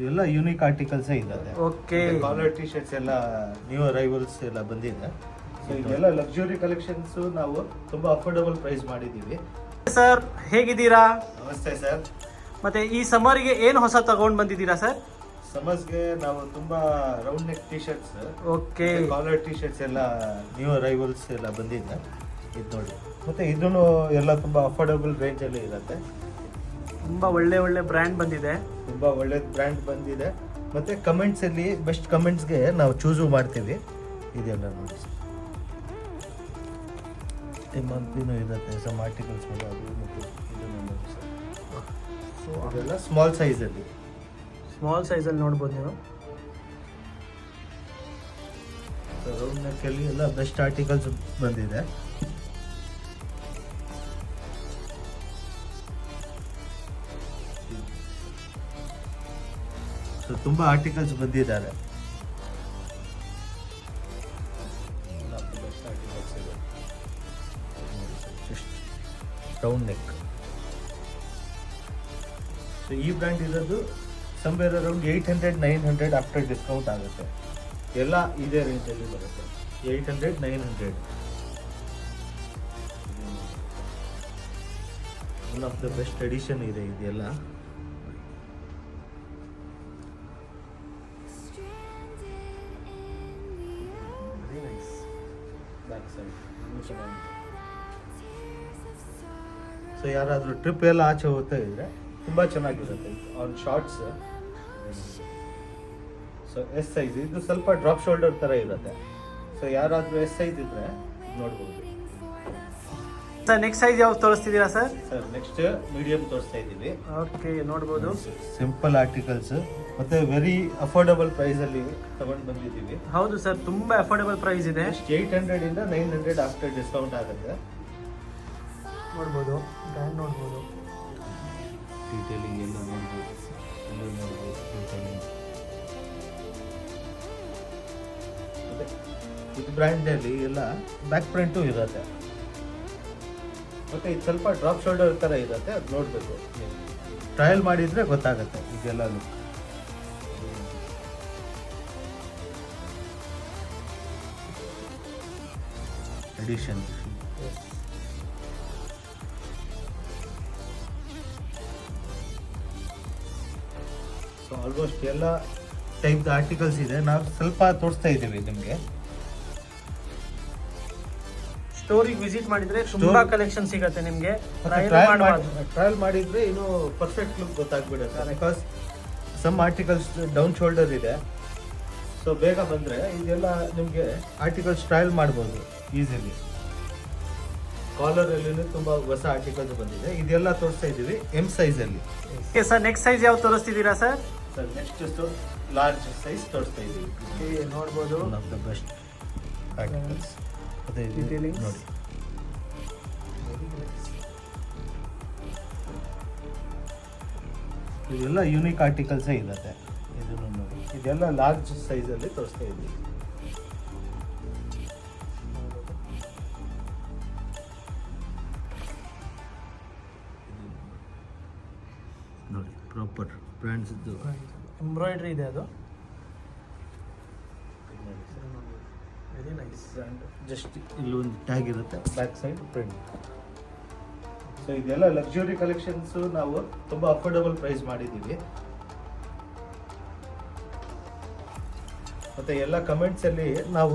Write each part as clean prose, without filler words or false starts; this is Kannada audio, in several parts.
ಎಲ್ಲ ಯೂನಿಕ್ ಆರ್ಟಿಕಲ್ಸೇ ಇದ್ದಾವೆ. ಓಕೆ. ಕಾಲರ್ ಟಿ ಶರ್ಟ್ಸ್ ಎಲ್ಲ ನ್ಯೂ ಅರೈವಲ್ಸ್ ಎಲ್ಲ ಬಂದಿದೆ. ಸೊ ಇದೆಲ್ಲ ಲಕ್ಸುರಿ ಕಲೆಕ್ಷನ್ಸ್ ನಾವು ತುಂಬಾ ಅಫೋರ್ಡಬಲ್ ಪ್ರೈಸ್ ಮಾಡಿದ್ದೀವಿ. ಸರ್ ಹೇಗಿದ್ದೀರಾ? ನಮಸ್ತೆ ಸರ್. ಮತ್ತೆ ಈ ಸಮ್ಮರ್ಗೆ ಏನು ಹೊಸ ತಗೊಂಡು ಬಂದಿದ್ದೀರಾ ಸರ್? ಸಮರ್ಸ್ಗೆ ನಾವು ತುಂಬಾ round neck T shirts, okay, collar T shirts ಎಲ್ಲ ನ್ಯೂ ಅರೈವಲ್ಸ್ ಎಲ್ಲ ಬಂದಿದೆ. ಇದು ನೋಡಿ, ಮತ್ತೆ ಇದನ್ನು ಎಲ್ಲ ತುಂಬಾ ಅಫೋರ್ಡಬಲ್ ರೇಂಜ್ ಅಲ್ಲಿ ಇರುತ್ತೆ. ತುಂಬಾ ಒಳ್ಳೆ ಬ್ರ್ಯಾಂಡ್ ಬಂದಿದೆ. ತುಂಬಾ ಒಳ್ಳೆ ಬ್ರ್ಯಾಂಡ್ ಬಂದಿದೆ. ಮತ್ತೆ ಕಮೆಂಟ್ಸ್ ಅಲ್ಲಿ ಬೆಸ್ಟ್ ಕಮೆಂಟ್ಸ್ಗೆ ನಾವು ಚೂಸು ಮಾಡ್ತೀವಿ. ಇದೆಲ್ಲ ನೋಡಿ ಸರ್, ಮಂತ್ಲಿನೂ ಇರುತ್ತೆ ಸಮ್ ಆರ್ಟಿಕಲ್ಸ್ ಮೇಲೆ. ಅದು ಮತ್ತು ಇದನ್ನು ನೋಡಿ ಸರ್. ಸೊ ಅದೆಲ್ಲ ಸ್ಮಾಲ್ ಸೈಜಲ್ಲಿ ನೋಡ್ಬೋದು ನೀವು. ರೌಂಡ್ ನೆಕ್ಕಲ್ಲಿ ಎಲ್ಲ ಬೆಸ್ಟ್ ಆರ್ಟಿಕಲ್ಸ್ ಬಂದಿದೆ. ಸೊ ತುಂಬಾ ಆರ್ಟಿಕಲ್ಸ್ ಬಂದಿದ್ದಾರೆ. Round neck. ಸೊ ಈ ಬ್ರ್ಯಾಂಡ್ ಇರೋದು ಸಮ್ವೇರ್ ಅರೌಂಡ್ 800-900 ಆಫ್ಟರ್ ಡಿಸ್ಕೌಂಟ್ ಆಗುತ್ತೆ. ಎಲ್ಲ ಇದೇ ರೇಂಜಲ್ಲಿ ಬರುತ್ತೆ, 800-900. One of the best edition ಇದೆ ಇದೆಲ್ಲ. ಸೊ ಯಾರಾದರೂ ಟ್ರಿಪ್ ಎಲ್ಲ ಆಚೆ ಹೋಗ್ತಾ ಇದ್ರೆ ತುಂಬ ಚೆನ್ನಾಗಿರುತ್ತೆ on shorts. So S size ಇದು ಸ್ವಲ್ಪ ಡ್ರಾಪ್ ಶೋಲ್ಡರ್ ಥರ ಇರುತ್ತೆ. ಸೊ ಯಾರಾದರೂ ಎಸ್ ಸೈಜ್ ಇದ್ರೆ ನೋಡ್ಬೋದು ಸರ್. ನೆಕ್ಸ್ಟ್ ಸೈಜ್ ಯಾವ್ದು ತೋರಿಸ್ತಿದ್ದೀರಾ ಸರ್? ಸರ್ ನೆಕ್ಸ್ಟ್ ಮೀಡಿಯಂ ತೋರಿಸ್ತಾ ಇದ್ದೀವಿ. ಓಕೆ, ನೋಡ್ಬೋದು. ಸಿಂಪಲ್ ಆರ್ಟಿಕಲ್ಸ್ ಮತ್ತೆ ವೆರಿ ಅಫೋರ್ಡಬಲ್ ಪ್ರೈಸ್ ಅಲ್ಲಿ ತಗೊಂಡು ಬಂದಿದ್ದೀವಿ. ಹೌದು ಸರ್, ತುಂಬಾ ಅಫೋರ್ಡಬಲ್ ಪ್ರೈಸ್ ಇದೆ. 800-900 ಆಫ್ಟರ್ ಡಿಸ್ಕೌಂಟ್ ಆಗುತ್ತೆ. ನೋಡ್ಬೋದು, ಬ್ರ್ಯಾಂಡ್ ನೋಡ್ಬೋದು, ಡೀಟೇಲಿಂಗ್ ಎಲ್ಲ ನೋಡ್ಬೋದು, ಎಲ್ಲ ನೋಡ್ಬೋದು ಡೀಟೇಲಿಂಗ್. ಮತ್ತೆ ಇದು ಬ್ರ್ಯಾಂಡಲ್ಲಿ ಎಲ್ಲ ಬ್ಯಾಕ್ ಪ್ರಿಂಟು ಇರುತ್ತೆ. ಮತ್ತೆ ಇದು ಸ್ವಲ್ಪ ಡ್ರಾಪ್ ಶೋಲ್ಡರ್ ಥರ ಇರುತ್ತೆ, ಅದು ನೋಡಬೇಕು. ಟ್ರಯಲ್ ಮಾಡಿದರೆ ಗೊತ್ತಾಗುತ್ತೆ ಇದೆಲ್ಲ ಲುಕ್. ಎಡಿಷನ್. ಸೊ ಆಲ್ಮೋಸ್ಟ್ ಎಲ್ಲ ಟೈಪ್ ಆರ್ಟಿಕಲ್ಸ್ ಇದೆ. ನಾವು ಸ್ವಲ್ಪ ತೋರಿಸ್ತಾ ಇದ್ದೀವಿ ನಿಮಗೆ. ಸ್ಟೋರಿಗೆ ವಿಸಿಟ್ ಮಾಡಿದ್ರೆ ತುಂಬಾ ಕಲೆಕ್ಷನ್ ಸಿಗುತ್ತೆ ನಿಮಗೆ. ಟ್ರಯಲ್ ಮಾಡಿದ್ರೆ ಇನ್ನು ಪರ್ಫೆಕ್ಟ್ ಲುಕ್ ಗೊತ್ತಾಗ್ಬಿಡುತ್ತೆ. Because some articles down shoulder ಇದೆ. ಸೊ ಬೇಗ ಬಂದರೆ ಇದೆಲ್ಲ ನಿಮಗೆ ಆರ್ಟಿಕಲ್ಸ್ ಟ್ರಯಲ್ ಮಾಡ್ಬೋದು ಈಸಿಲಿ. ಕಾಲರಲ್ಲಿ ತುಂಬ ಹೊಸ ಆರ್ಟಿಕಲ್ಸ್ ಬಂದಿದೆ. ಇದೆಲ್ಲ ತೋರಿಸ್ತಾ ಇದ್ದೀವಿ ಎಂ ಸೈಜಲ್ಲಿ. ಓಕೆ ಸರ್, ನೆಕ್ಸ್ಟ್ ಸೈಜ್ ಯಾವ್ದು ತೋರಿಸ್ತಿದ್ದೀರಾ sir? Sir next large size ತೋರಿಸ್ತಾ ಇದ್ದೀವಿ. ನೋಡ್ಬೋದು, one of the best articles. ಅದೇ Detailing. ನೋಡಿ, ಇದೆಲ್ಲ ಯೂನಿಕ್ ಆರ್ಟಿಕಲ್ಸೇ ಇರುತ್ತೆ. ಇದನ್ನು ನೋಡಿ, ಇದೆಲ್ಲ ಲಾರ್ಜ್ ಸೈಜಲ್ಲಿ ತೋರಿಸ್ತಾ ಇದ್ದೀವಿ. ನೋಡಿ, ಪ್ರಾಪರ್ ಬ್ರ್ಯಾಂಡ್ಸ್ ಇದ್ದು ಎಂಬ್ರಾಯ್ಡ್ರಿ ಇದೆ. ಅದು ವೆರಿ ನೈಸ್. ಜಸ್ಟ್ ಇಲ್ಲೊಂದು ಟ್ಯಾಗ್ ಇರುತ್ತೆ, ಬ್ಯಾಕ್ ಸೈಡ್ ಪ್ರಿಂಟ್. ಸೊ ಇದೆಲ್ಲ ಲಕ್ಸುರಿ ಕಲೆಕ್ಷನ್ಸ್ ನಾವು ತುಂಬ ಅಫೋರ್ಡಬಲ್ ಪ್ರೈಸ್ ಮಾಡಿದ್ದೀವಿ. ಮತ್ತು ಎಲ್ಲ ಕಮೆಂಟ್ಸಲ್ಲಿ ನಾವು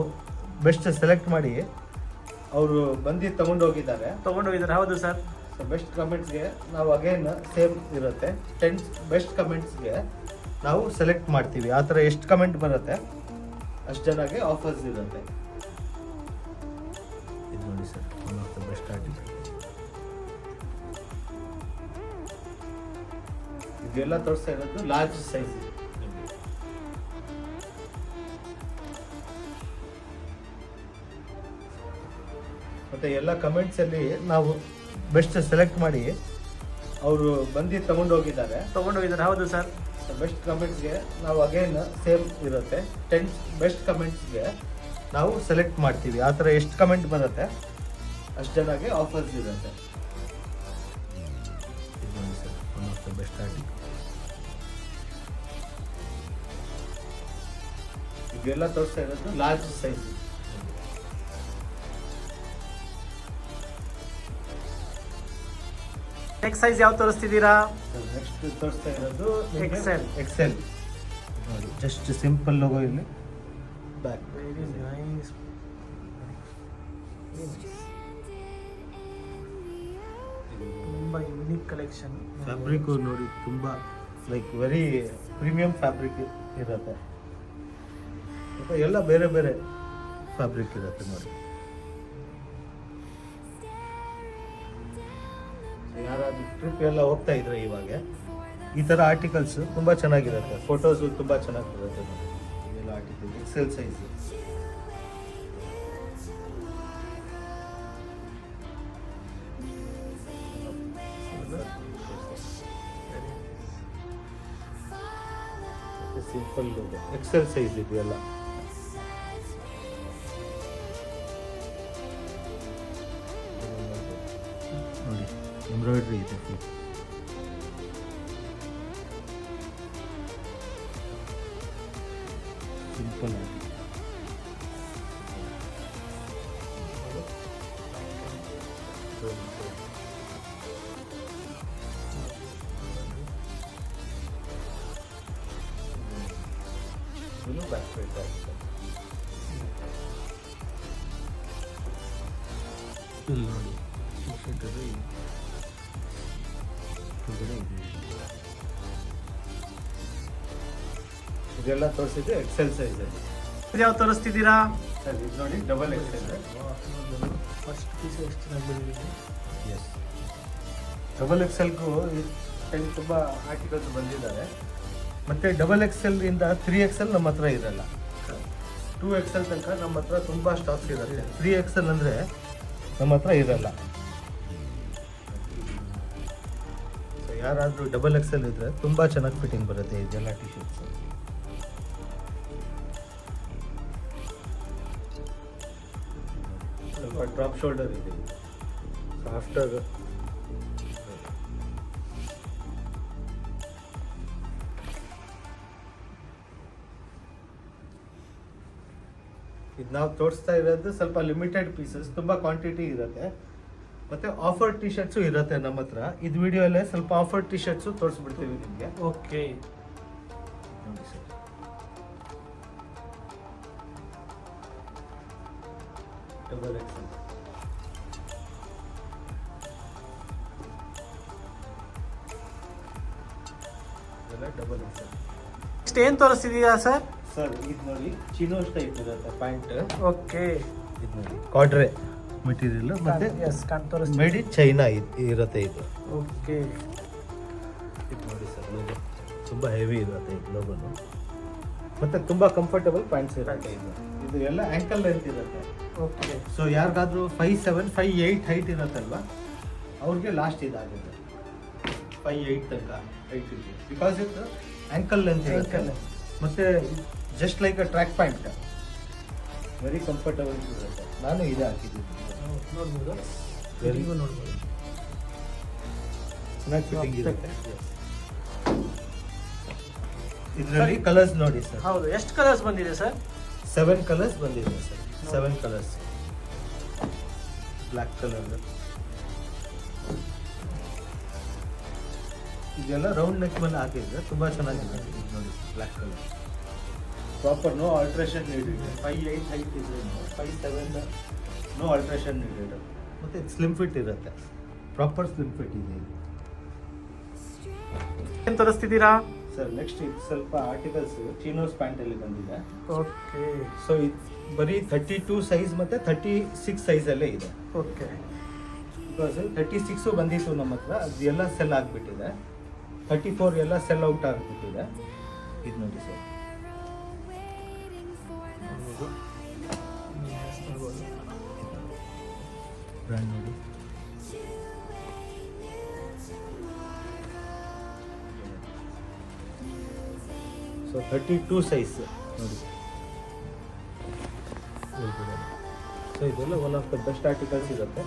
ಬೆಸ್ಟ್ ಸೆಲೆಕ್ಟ್ ಮಾಡಿ ಅವರು ಬಂದು ತಗೊಂಡೋಗಿದ್ದಾರೆ. ಹೌದು ಸರ್. ಸೊ ಬೆಸ್ಟ್ ಕಮೆಂಟ್ಸ್ಗೆ ನಾವು ಅಗೇನ್ ಸೇಮ್ ಇರುತ್ತೆ. 10 ಬೆಸ್ಟ್ ಕಮೆಂಟ್ಸ್ಗೆ ನಾವು ಸೆಲೆಕ್ಟ್ ಮಾಡ್ತೀವಿ. ಆ ಥರ ಎಷ್ಟು ಕಮೆಂಟ್ ಬರುತ್ತೆ ಅಷ್ಟು ಜನಗೆ ಆಫರ್ಸ್ ಇರುತ್ತೆ. ಇದು ನೋಡಿ sir, one of the best article. ಇದೆಲ್ಲ ತೋರಿಸ್ತಾ ಇರೋದು ಲಾರ್ಜ್ ಸೈಜ್. ಮತ್ತೆ ಎಲ್ಲ ಕಮೆಂಟ್ಸಲ್ಲಿ ನಾವು ಬೆಸ್ಟ್ ಸೆಲೆಕ್ಟ್ ಮಾಡಿ ಅವರು ಬಂದು ತಗೊಂಡೋಗಿದ್ದಾರೆ. ಹೌದು ಸರ್. ಬೆಸ್ಟ್ ಕಮೆಂಟ್ಸ್ಗೆ ನಾವು ಅಗೇನ್ ಸೇಮ್ ಇರುತ್ತೆ. 10 ಬೆಸ್ಟ್ ಕಮೆಂಟ್ಸ್ಗೆ ನಾವು ಸೆಲೆಕ್ಟ್ ಮಾಡ್ತೀವಿ. ಆ ಥರ ಎಷ್ಟು ಕಮೆಂಟ್ ಬರುತ್ತೆ ಅಷ್ಟು ಜನಗೆ ಆಫರ್ಸ್ ಇರುತ್ತೆ. ಇದು ನೋಡಿ sir, one of the best article. ಇವೆಲ್ಲ ತೋರಿಸ್ತಾ ಇರೋದು ಲಾರ್ಜ್ ಸೈಜ್. ನೆಕ್ಸ್ಟ್ ಸೈಜ್ ಯಾವ ತೋರಿಸ್ತಿದ್ದೀರಾ? ನೆಕ್ಸ್ಟ್ ತೋರಿಸ್ತಾ ಇರೋದು XL. ಎಕ್ಸೆಲ್ ನೋಡಿ, ಜಸ್ಟ್ ಸಿಂಪಲ್ ಲೋಗೋ ಇಲ್ಲಿ ಬ್ಯಾಕ್. Very nice. ತುಂಬಾ ಯುನಿಕ್ ಕಲೆಕ್ಷನ್. ಫ್ಯಾಬ್ರಿಕ್ ನೋಡಿ ತುಂಬ ಲೈಕ್ ವೆರಿ ಪ್ರೀಮಿಯಂ ಫ್ಯಾಬ್ರಿಕ್ ಇರುತ್ತೆ. ಮತ್ತೆ ಎಲ್ಲ ಬೇರೆ ಬೇರೆ ಫ್ಯಾಬ್ರಿಕ್ ಇರುತ್ತೆ ನೋಡಿ. ಯಾರಾದ್ರೂ ಟ್ರಿಪ್ ಎಲ್ಲ ಹೋಗ್ತಾ ಇದ್ರೆ ಇವಾಗ ಈ ಥರ ಆರ್ಟಿಕಲ್ಸ್ ತುಂಬ ಚೆನ್ನಾಗಿರುತ್ತೆ. ಫೋಟೋಸು ತುಂಬ ಚೆನ್ನಾಗಿ ಬರುತ್ತೆ ನೋಡಿ. ಇವೆಲ್ಲ article XL size. Simple XL size ಇದೆಯಲ್ಲ. ನೋಡಿ ಎಂಬ್ರಾಯ್ಡ್ರಿ ಇದೆ ಫುಲ್. ಸಿಂಪಲ್ ಆಗಿ ಬ್ಯಾಕ್ ಸೈಡ್ ಆಗುತ್ತೆ. ಇಲ್ಲಿ ನೋಡಿ ಇದೆಲ್ಲ ತೋರಿಸಿದ್ದು ಎಕ್ಸೆಲ್ ಸೈಜ್ ಅಲ್ಲಿ. ಇದು ಯಾವ ತೋರಿಸ್ತಿದ್ದೀರಾ? ಸರ್ ಇದು ನೋಡಿ ಡಬಲ್ ಎಕ್ಸೆಲ್. ಫಸ್ಟ್ ಪೀಸ್ ಎಷ್ಟು ಚೆನ್ನಾಗಿ ಬಂದಿದೆ. ಎಸ್, ಡಬಲ್ ಎಕ್ಸೆಲ್ಗೂ ತುಂಬ ಆರ್ಟಿಕಲ್ಸ್ ಬಂದಿದ್ದಾರೆ. ಮತ್ತು ಡಬಲ್ ಎಕ್ಸೆಲ್ ಇಂದ 3XL ನಮ್ಮ ಹತ್ರ ಇರಲ್ಲ. 2XL ತನಕ ನಮ್ಮ ಹತ್ರ ತುಂಬ ಸ್ಟಾಕ್ಸ್ ಇರುತ್ತೆ. 3XL ಅಂದರೆ ನಮ್ಮ ಹತ್ರ ಇರಲ್ಲ. ಸೊ ಯಾರಾದರೂ ಡಬಲ್ ಎಕ್ಸೆಲ್ ಇದ್ದರೆ ತುಂಬ ಚೆನ್ನಾಗಿ ಫಿಟ್ಟಿಂಗ್ ಬರುತ್ತೆ ಇದೆಲ್ಲ ಟಿ ಶರ್ಟ್ಸ್. ಸ್ವಲ್ಪ ಡ್ರಾಪ್ ಶೋಲ್ಡರ್ ಇದೆ. ಸೊ ಆಫ್ಟರ್ ಇದು ನಾವು ತೋರಿಸ್ತಾ ಇರೋದು ಸ್ವಲ್ಪ ಲಿಮಿಟೆಡ್ ಪೀಸಸ್, ತುಂಬ ಕ್ವಾಂಟಿಟಿ ಇರುತ್ತೆ. ಮತ್ತು ಆಫರ್ ಟಿ ಶರ್ಟ್ಸು ಇರುತ್ತೆ ನಮ್ಮ ಹತ್ರ. ಇದು ವಿಡಿಯೋಲ್ಲೇ ಸ್ವಲ್ಪ ಆಫರ್ ಟಿ ಶರ್ಟ್ಸು ತೋರಿಸ್ಬಿಡ್ತೀವಿ ನಿಮಗೆ. ಓಕೆ, ನೋಡಿ ಸರ್, ಡಬಲ್ ಎಕ್ಸೆಲ್. ಇದೆಲ್ಲ ಡಬಲ್ ಎಕ್ಸೆಲ್. ನೆಕ್ಸ್ಟ್ ಏನು ತೋರಿಸ್ತಿದ್ದೀರಾ ಸರ್? ಸರ್ ಇದು ನೋಡಿ ಚಿನೋಸ್ ಟೈಪ್ ಇರುತ್ತೆ ಪ್ಯಾಂಟ್. ಓಕೆ, ಇದು ನೋಡಿ ಕಾಡ್ರೆ ಮೆಟೀರಿಯಲ್ ಮತ್ತೆ ಎಸ್ ತೋರಿಸ್ತೀನಿ. ಮೇಡ್ ಇನ್ ಚೈನಾ ಇರುತ್ತೆ ಇದು. ಓಕೆ, ಇದು ನೋಡಿ ಸರ್, ಲೋಗೋ ತುಂಬ ಹೆವಿ ಇರುತ್ತೆ ಇದು ಲೋಗೋನು. ಮತ್ತು ತುಂಬ ಕಂಫರ್ಟಬಲ್ ಪ್ಯಾಂಟ್ಸ್ ಇರುತ್ತೆ ಇದು. ಇದು ಎಲ್ಲ ಆ್ಯಂಕಲ್ ಲೆಂತ್ ಇರುತ್ತೆ. ಓಕೆ, ಸೊ ಯಾರಿಗಾದ್ರೂ 5'7", 5'8" ಹೈಟ್ ಇರುತ್ತಲ್ವ, ಅವ್ರಿಗೆ ಲಾಸ್ಟ್ ಇದಾಗುತ್ತೆ. 5'8" ತನಕ ಹೈಟ್ ಇದೆ. ಬಿಕಾಸ್ ಇದು ಆ್ಯಂಕಲ್ ಲೆಂತ್ ಇರುತ್ತೆ. ಮತ್ತು just like a track pant, very comfortable ಇರುತ್ತೆ. ನಾನು ಇದೇ ಹಾಕಿದ್ದೀನಿ. ನೋಡ್ಬೋದು, ನೋಡ್ಬೋದು, ಚೆನ್ನಾಗಿ ಫಿಟ್ಟಿಂಗ್ ಇರುತ್ತೆ. ಇದರಲ್ಲಿ ಕಲರ್ಸ್ ನೋಡಿ ಸರ್. ಹೌದು, ಎಷ್ಟು ಕಲರ್ಸ್ ಬಂದಿದೆ ಸರ್? 7 ಕಲರ್ಸ್ ಬಂದಿದೆ ಸರ್. 7 ಕಲರ್ಸ್. ಬ್ಲ್ಯಾಕ್ ಕಲರ್, ಇದೆಲ್ಲ ರೌಂಡ್ ನೆಕ್ ಮೇಲೆ ಹಾಕಿದ್ರೆ ತುಂಬ ಚೆನ್ನಾಗಿದೆ. ಇದು ನೋಡಿ black colour, proper no alteration needed. 5'8" height ಇದೆ, 5'7" ನೋ ಆಲ್ಟ್ರೇಷನ್ ನೀಡೆಡ್. ಮತ್ತು ಸ್ಲಿಮ್ ಫಿಟ್ ಇರುತ್ತೆ, ಪ್ರಾಪರ್ ಸ್ಲಿಮ್ ಫಿಟ್ ಇದೆ. ಏನು ತೋರಿಸ್ತಿದ್ದೀರಾ ಸರ್ ನೆಕ್ಸ್ಟ್ ಇದು ಸ್ವಲ್ಪ ಆರ್ಟಿಕಲ್ಸ್ ಚಿನೋಸ್ ಪ್ಯಾಂಟಲ್ಲಿ ಬಂದಿದೆ. ಓಕೆ, ಸೊ ಇದು ಬರೀ 32 ಸೈಜ್ ಮತ್ತು 36 ಸೈಜಲ್ಲೇ ಇದೆ. ಓಕೆ, ಬಿಕಾಸ್ 36 ಬಂದಿತ್ತು ನಮ್ಮ ಹತ್ರ, ಅದು ಎಲ್ಲ ಸೆಲ್ ಆಗಿಬಿಟ್ಟಿದೆ. 34 ಎಲ್ಲ ಸೆಲ್ ಔಟ್ ಆಗಿಬಿಟ್ಟಿದೆ. ಇದು ನೋಡಿ ಸರ್, ಬ್ರ್ಯಾಂಡ್ ನೋಡಿ. ಸೊ 32 ಸೈಜ್ ನೋಡಿ. ಸೊ ಇದೆಲ್ಲ one of the best articles ಇರುತ್ತೆ.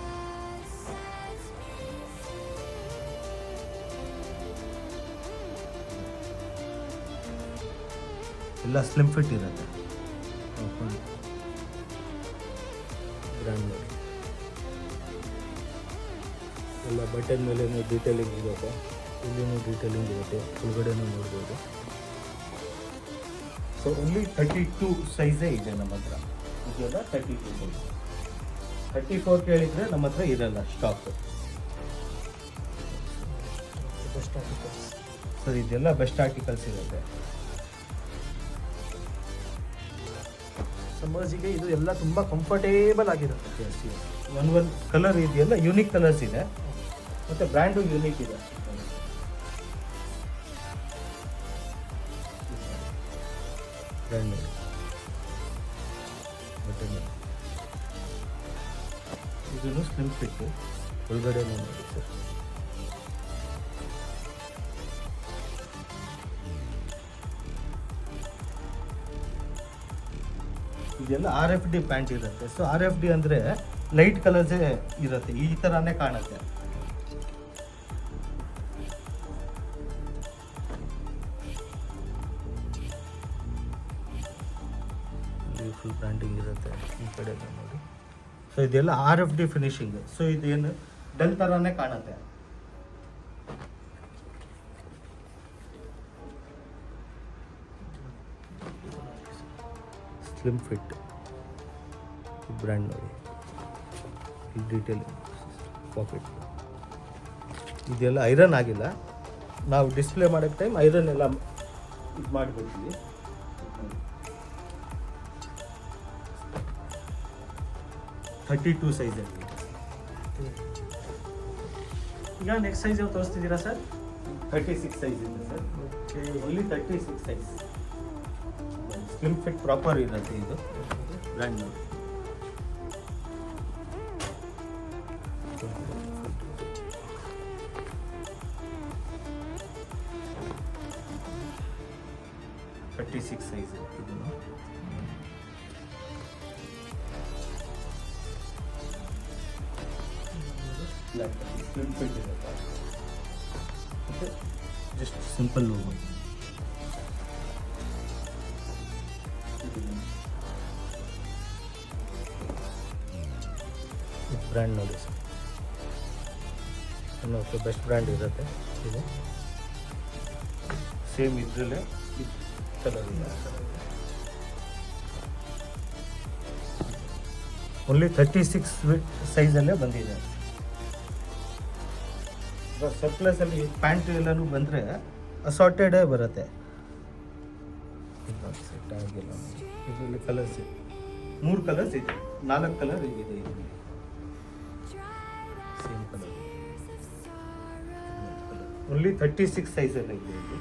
ಎಲ್ಲ ಸ್ಲಿಮ್ ಫಿಟ್ ಇರುತ್ತೆ. ಬ್ರ್ಯಾಂಡ್ ನೋಡಿ, ಎಲ್ಲ ಬಟನ್ ಮೇಲೆ ಡೀಟೇಲಿಂಗ್ ಇರುತ್ತೆ, ಇಲ್ಲಿನೂ ಡೀಟೇಲಿಂಗ್ ಇರುತ್ತೆ, ಒಳಗಡೆನೂ ನೋಡ್ಬೋದು. ಸೊ ಓನ್ಲಿ 32 ಸೈಜೇ ಇದೆ ನಮ್ಮ ಹತ್ರ. ಇದೆಲ್ಲ 32 ಸೈಜ್. 34 ಕೇಳಿದರೆ ನಮ್ಮ ಹತ್ರ ಇರಲ್ಲ ಸ್ಟಾಕ್. ಬೆಸ್ಟ್ ಆರ್ಟಿಕಲ್ಸ್ ಸರ್ ಇದೆಲ್ಲ ಬೆಸ್ಟ್ ಆರ್ಟಿಕಲ್ಸ್ ಇರುತ್ತೆ. ಸಮ್ಮರ್ಸಿಗೆ ಇದು ಎಲ್ಲ ತುಂಬ ಕಂಫರ್ಟೇಬಲ್ ಆಗಿರುತ್ತೆ. ಒಂದು ಕಲರ್ ಇದೆಯಲ್ಲ ಯೂನಿಕ್ ಕಲರ್ಸ್ ಇದೆ, ಮತ್ತು ಬ್ರ್ಯಾಂಡು ಯೂನಿಕ್ ಇದೆ. ಬ್ರ್ಯಾಂಡ್ ನೋಡಿ, ಇದನ್ನು ಸ್ಲಿಮ್ ಫಿಟ್ಟು, ಒಳಗಡೆ ನೋಡಿ ಸರ್. ಇದೆಲ್ಲ RFD ಪ್ಯಾಂಟ್ ಇರುತ್ತೆ. ಸೊ RFD ಅಂದರೆ ಲೈಟ್ ಕಲರ್ಸೇ ಇರುತ್ತೆ, ಈ ಥರನೇ ಕಾಣುತ್ತೆ. ಫುಲ್ ಬ್ರ್ಯಾಂಡಿಂಗ್ ಇರುತ್ತೆ ಈ ಕಡೆ ನೋಡಿ. ಸೊ ಇದೆಲ್ಲ RFD ಫಿನಿಶಿಂಗ್. ಸೊ ಇದೇನು ಡಲ್ ಥರನೇ ಕಾಣುತ್ತೆ. ಸ್ಲಿಮ್ ಫಿಟ್ ಬ್ರ್ಯಾಂಡ್ ನೋಡಿ, ಈ ಡೀಟೇಲ್ ಪಾಕೆಟ್. ಇದೆಲ್ಲ ಐರನ್ ಆಗಿಲ್ಲ, ನಾವು ಡಿಸ್ಪ್ಲೇ ಮಾಡೋಕ್ಕೆ ಟೈಮ್ ಐರನ್ ಎಲ್ಲ ಇದು ಮಾಡಿಬಿಡ್ತೀವಿ. 32 ಸೈಜಲ್ಲಿ. ಈಗ ನೆಕ್ಸ್ಟ್ ಸೈಜ್ ಯಾವ ತೋರಿಸ್ತಿದ್ದೀರಾ ಸರ್? 36 ಸೈಜ್ ಇದೆ sir. Only 36 size. Slim fit proper ಇರುತ್ತೆ ಇದು ಬ್ರ್ಯಾಂಡ್ ನೋಡಿ. ಸಿಕ್ಸ್ ಸೈಜ್ ಇದನ್ನು. ಸ್ಲಿಮ್ ಫಿಟ್ ಇರುತ್ತೆ, ಮತ್ತು ಜಸ್ಟ್ ಸಿಂಪಲ್ ಲೋಗೋ. ಬ್ರ್ಯಾಂಡ್ ನೋಡಿ ಸರ್, ಇನ್ನೊಂದು ಬೆಸ್ಟ್ ಬ್ರ್ಯಾಂಡ್ ಇರುತ್ತೆ ಇದು. ಸೇಮ್ ಇದರಲ್ಲೇ ಕಲರ್ ಇದೆ. ಓನ್ಲಿ 36 ಸೈಜಲ್ಲೇ ಬಂದಿದೆ. ಸರ್ಪ್ಲಸಲ್ಲಿ ಪ್ಯಾಂಟ್ ಎಲ್ಲನೂ ಬಂದರೆ ಅಸಾರ್ಟೆಡೇ ಬರುತ್ತೆ. ಸೆಟ್ ಆಗಿಲ್ಲ. ಇದರಲ್ಲಿ ಕಲರ್ಸ್ ಇದೆ, 3 ಕಲರ್ಸ್ ಇದೆ, 4 ಕಲರ್ ಇದೆ ಇದರಲ್ಲಿ. Same colour. ಓನ್ಲಿ 36 ಸೈಜಲ್ಲಿ ಇದೆ ಇದು.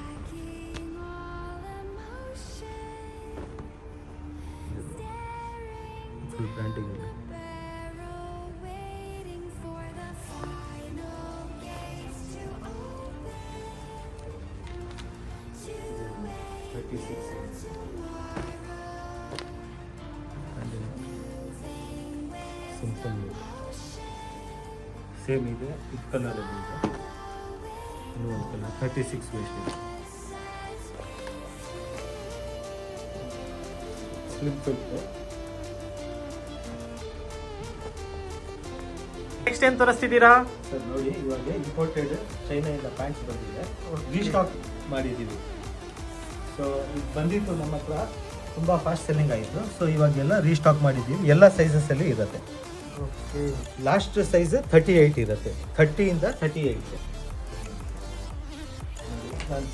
ಫುಲ್ ಬ್ರ್ಯಾಂಡಿಂಗ್ ಇದೆ. ಸಿಂಪಲ್ ಸೇಮ್ ಇದೆ, ಇದು ಕಲರಲ್ಲಿ ಇದೆ. ಇನ್ನೂ ಒಂದು ಕಲರ್ 36 ವೇಸ್ಟ್ ಇದೆ. Slip fit. ನೆಕ್ಸ್ಟ್ ಏನು ತೋರಿಸ್ತಿದ್ದೀರಾ ಸರ್ ನೋಡಿ, ಇವಾಗ ಇಂಪೋರ್ಟೆಡ್ ಚೈನಾದಿಂದ ಪ್ಯಾಂಟ್ಸ್ ಬಂದಿದೆ, ರೀಸ್ಟಾಕ್ ಮಾಡಿದ್ದೀವಿ. ಸೊ ಇದು ಬಂದಿತ್ತು ನಮ್ಮ ಹತ್ರ, ತುಂಬ ಫಾಸ್ಟ್ ಸೆಲ್ಲಿಂಗ್ ಆಯಿತು. ಸೊ ಇವಾಗೆಲ್ಲ ರೀಸ್ಟಾಕ್ ಮಾಡಿದ್ದೀವಿ, ಎಲ್ಲ ಸೈಜಸಲ್ಲಿ ಇರುತ್ತೆ. ಓಕೆ, ಲಾಸ್ಟ್ ಸೈಜ್ 38 ಇರುತ್ತೆ, 30ಇಂದ 38.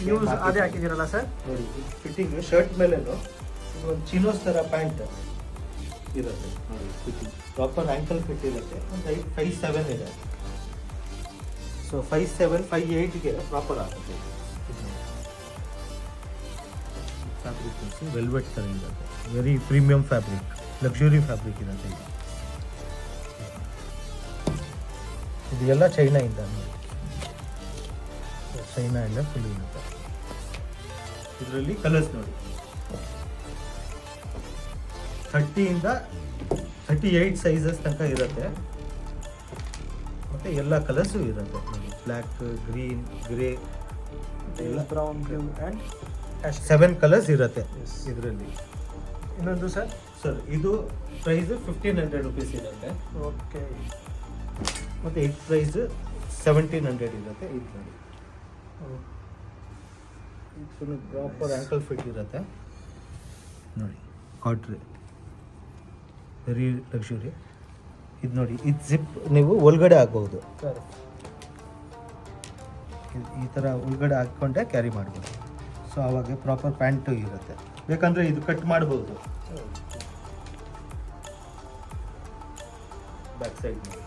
ನ್ಯೂಸ್ ಅದೇ ಹಾಕಿದ್ದೀರಲ್ಲ ಸರ್? ನೋಡಿ ಫಿಟ್ಟಿಂಗ್ ಶರ್ಟ್ ಮೇಲೇನು ಒಂದು ಚಿನೋಸ್ ಥರ ಪ್ಯಾಂಟ್ ಇರುತ್ತೆ ನೋಡಿ. ಫಿಟ್ಟಿಂಗ್ ಪ್ರಾಪರ್ ಆ್ಯಂಕಲ್ ಫಿಟ್ ಇರುತ್ತೆ. ಒಂದು 5'7" ಇದೆ. ಸೊ 5'7", 5'8" ಪ್ರಾಪರ್ ಆಗುತ್ತೆ. ಫ್ಯಾಬ್ರಿಕ್ ವೆಲ್ವೆಟ್ ಥರ ಇರುತ್ತೆ, very premium fabric, luxury fabric ಇರುತ್ತೆ ಇದು. ಇದೆಲ್ಲ ಚೈನಾಯಿಂದ, ಚೈನಾ ಎಲ್ಲ ಫುಲ್ ಇರುತ್ತೆ. ಇದರಲ್ಲಿ ಕಲರ್ಸ್ ನೋಡಿ, 30ಇಂದ 38 ಸೈಜಸ್ ತನಕ ಇರುತ್ತೆ, ಮತ್ತು ಎಲ್ಲ ಕಲರ್ಸು ಇರುತ್ತೆ. Black, green, grey, brown, blue and 7 colours ಇರುತ್ತೆ ಇದರಲ್ಲಿ. ಇನ್ನೊಂದು ಸರ್. ಸರ್ ಇದು ಪ್ರೈಸ್ 1500 ರುಪೀಸ್ ಇರುತ್ತೆ. ಓಕೆ. ಮತ್ತು ಇದು ಪ್ರೈಸ್ 1700 ಇರುತ್ತೆ. ಇದು ನೋಡಿ, ಇದು ಪ್ರಾಪರ್ ಆ್ಯಂಕಲ್ ಫಿಟ್ ಇರುತ್ತೆ ನೋಡಿ. Cautery very luxury. ಇದು ನೋಡಿ, ಇದು ಜಿಪ್ ನೀವು ಒಳಗಡೆ ಹಾಕ್ಬೋದು ಸರ್. ಈ ಥರ ಒಳಗಡೆ ಹಾಕ್ಕೊಂಡೆ ಕ್ಯಾರಿ ಮಾಡ್ಬೋದು. ಸೊ ಆವಾಗ ಪ್ರಾಪರ್ ಪ್ಯಾಂಟು ಇರುತ್ತೆ. ಬೇಕಂದರೆ ಇದು ಕಟ್ ಮಾಡ್ಬೋದು ಬ್ಯಾಕ್ ಸೈಡ್ ನೋಡಿ.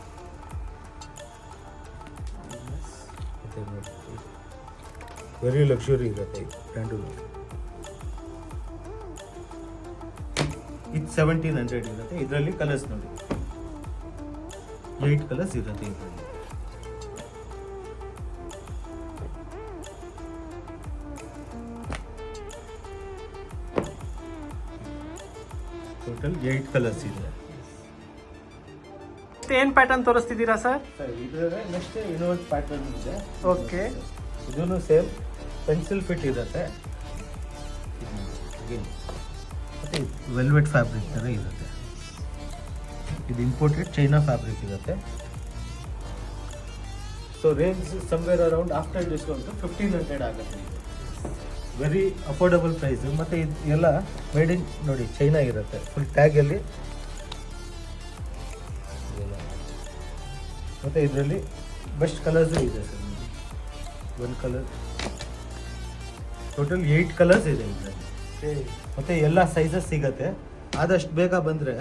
ವೆರಿ ಲಕ್ಸುರಿ ಇರುತ್ತೆ ಇದು ಪ್ಯಾಂಟು. ಇದು 1700 ಇರುತ್ತೆ. ಇದರಲ್ಲಿ ಕಲರ್ಸ್ ನೋಡಿ, 8 ಕಲರ್ಸ್ ಇರುತ್ತೆ ಇದರಲ್ಲಿ. ಟೋಟಲ್ 8 ಕಲರ್ಸ್ ಇದೆ. ಏನು ಪ್ಯಾಟರ್ನ್ ತೋರಿಸ್ತಿದ್ದೀರಾ ಸರ್? ಇದರ ನೆಕ್ಸ್ಟ್ ಇನ್ನೊಂದು ಪ್ಯಾಟರ್ನ್ ಇದೆ. ಓಕೆ. ಇದೂ ಸೇಮ್ ಪೆನ್ಸಿಲ್ ಫಿಟ್ ಇರುತ್ತೆ. ಮತ್ತು ವೆಲ್ವೆಟ್ ಫ್ಯಾಬ್ರಿಕ್ ಥರ ಇರುತ್ತೆ. ಇದು ಇಂಪೋರ್ಟೆಡ್ ಚೈನಾ ಫ್ಯಾಬ್ರಿಕ್ ಇರುತ್ತೆ. So range somewhere around after discount 1500 ಆಗುತ್ತೆ. Very affordable price. ಮತ್ತು ಇದು ಎಲ್ಲ ಮೇಡ್ ಇನ್ ನೋಡಿ ಚೈನಾ ಇರುತ್ತೆ. ಫುಲ್ ಟ್ಯಾಗಲ್ಲಿ. ಮತ್ತು ಇದರಲ್ಲಿ ಬೆಸ್ಟ್ ಕಲರ್ಸು ಇದೆ ಸರ್. ಒಂದು ಕಲರ್, ಟೋಟಲ್ 8 ಕಲರ್ಸ್ ಇದೆ ಇದರಲ್ಲಿ. ಮತ್ತು ಎಲ್ಲ ಸೈಜಸ್ ಸಿಗುತ್ತೆ. ಆದಷ್ಟು ಬೇಗ ಬಂದರೆ